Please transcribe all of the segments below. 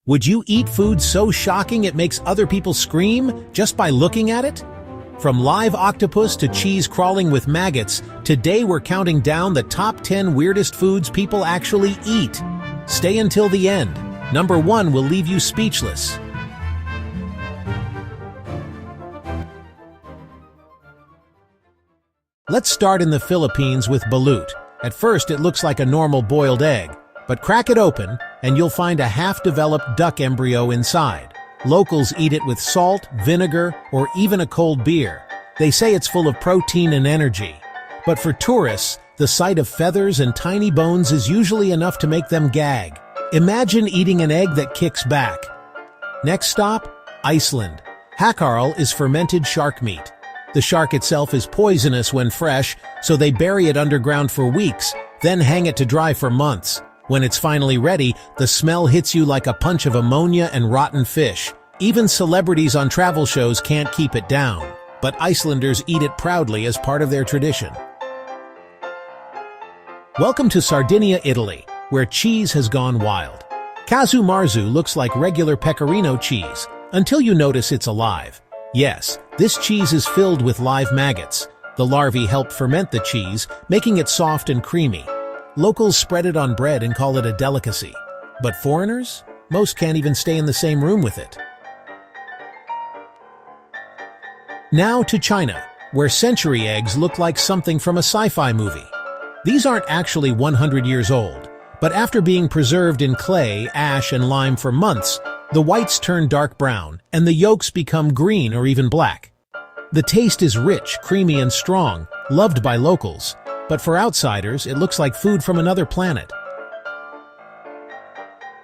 Would you eat food so shocking it makes other people scream just by looking at it? From live octopus to cheese crawling with maggots, today we're counting down the top 10 weirdest foods people actually eat. Stay until the end. Number 1 will leave you speechless. Let's start in the Philippines with balut. At first it looks like a normal boiled egg, but crack it open and you'll find a half-developed duck embryo inside. Locals eat it with salt, vinegar, or even a cold beer. They say it's full of protein and energy. But for tourists, the sight of feathers and tiny bones is usually enough to make them gag. Imagine eating an egg that kicks back. Next stop, Iceland. Hákarl is fermented shark meat. The shark itself is poisonous when fresh, so they bury it underground for weeks, then hang it to dry for months. When it's finally ready, the smell hits you like a punch of ammonia and rotten fish. Even celebrities on travel shows can't keep it down, but Icelanders eat it proudly as part of their tradition. Welcome to Sardinia, Italy, where cheese has gone wild. Casu Marzu looks like regular pecorino cheese, until you notice it's alive. Yes, this cheese is filled with live maggots. The larvae help ferment the cheese, making it soft and creamy. Locals spread it on bread and call it a delicacy. But foreigners? Most can't even stay in the same room with it. Now to China, where century eggs look like something from a sci-fi movie. These aren't actually 100 years old, but after being preserved in clay, ash, and lime for months, the whites turn dark brown, and the yolks become green or even black. The taste is rich, creamy, and strong, loved by locals, but for outsiders, it looks like food from another planet.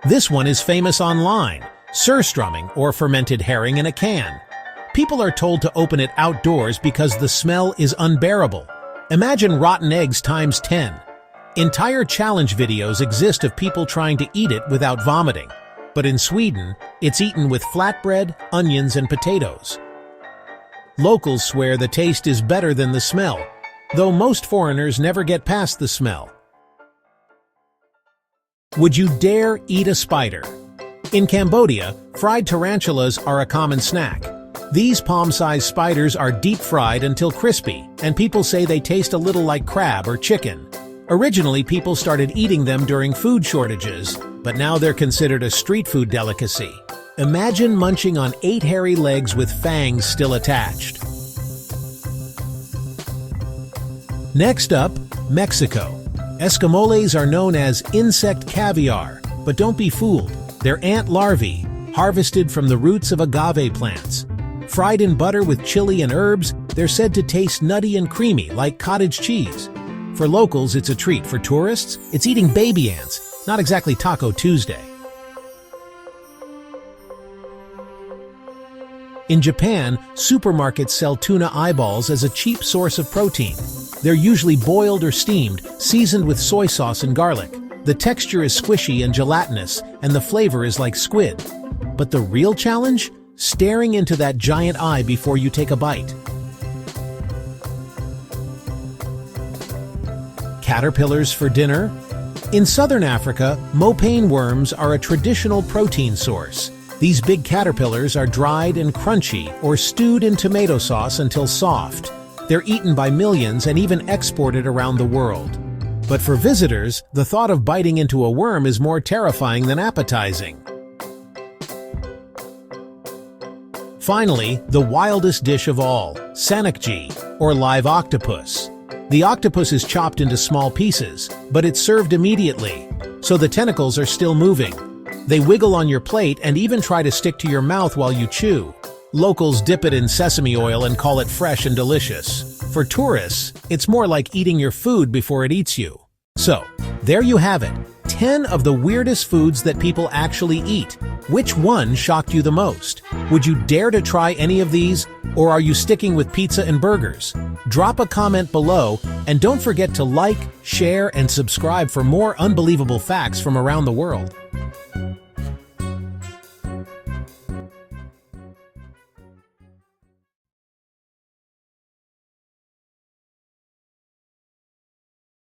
This one is famous online, Surströmming, or fermented herring in a can. People are told to open it outdoors because the smell is unbearable. Imagine rotten eggs times 10. Entire challenge videos exist of people trying to eat it without vomiting. But in Sweden, it's eaten with flatbread, onions, and potatoes. Locals swear the taste is better than the smell, though most foreigners never get past the smell. Would you dare eat a spider? In Cambodia, fried tarantulas are a common snack. These palm-sized spiders are deep-fried until crispy, and people say they taste a little like crab or chicken. Originally, people started eating them during food shortages, but now they're considered a street food delicacy. Imagine munching on 8 hairy legs with fangs still attached. Next up, Mexico. Escamoles are known as insect caviar, but don't be fooled. They're ant larvae, harvested from the roots of agave plants. Fried in butter with chili and herbs, they're said to taste nutty and creamy like cottage cheese. For locals, it's a treat. For tourists, it's eating baby ants, not exactly Taco Tuesday. In Japan, supermarkets sell tuna eyeballs as a cheap source of protein. They're usually boiled or steamed, seasoned with soy sauce and garlic. The texture is squishy and gelatinous, and the flavor is like squid. But the real challenge? Staring into that giant eye before you take a bite. Caterpillars for dinner? In southern Africa, Mopane worms are a traditional protein source. These big caterpillars are dried and crunchy or stewed in tomato sauce until soft. They're eaten by millions and even exported around the world. But for visitors, the thought of biting into a worm is more terrifying than appetizing. Finally, the wildest dish of all, sanakji, or live octopus. The octopus is chopped into small pieces, but it's served immediately, so the tentacles are still moving. They wiggle on your plate and even try to stick to your mouth while you chew. Locals dip it in sesame oil and call it fresh and delicious. For tourists, it's more like eating your food before it eats you. So, there you have it, 10 of the weirdest foods that people actually eat. Which one shocked you the most? Would you dare to try any of these, or are you sticking with pizza and burgers? Drop a comment below, and don't forget to like, share, and subscribe for more unbelievable facts from around the world.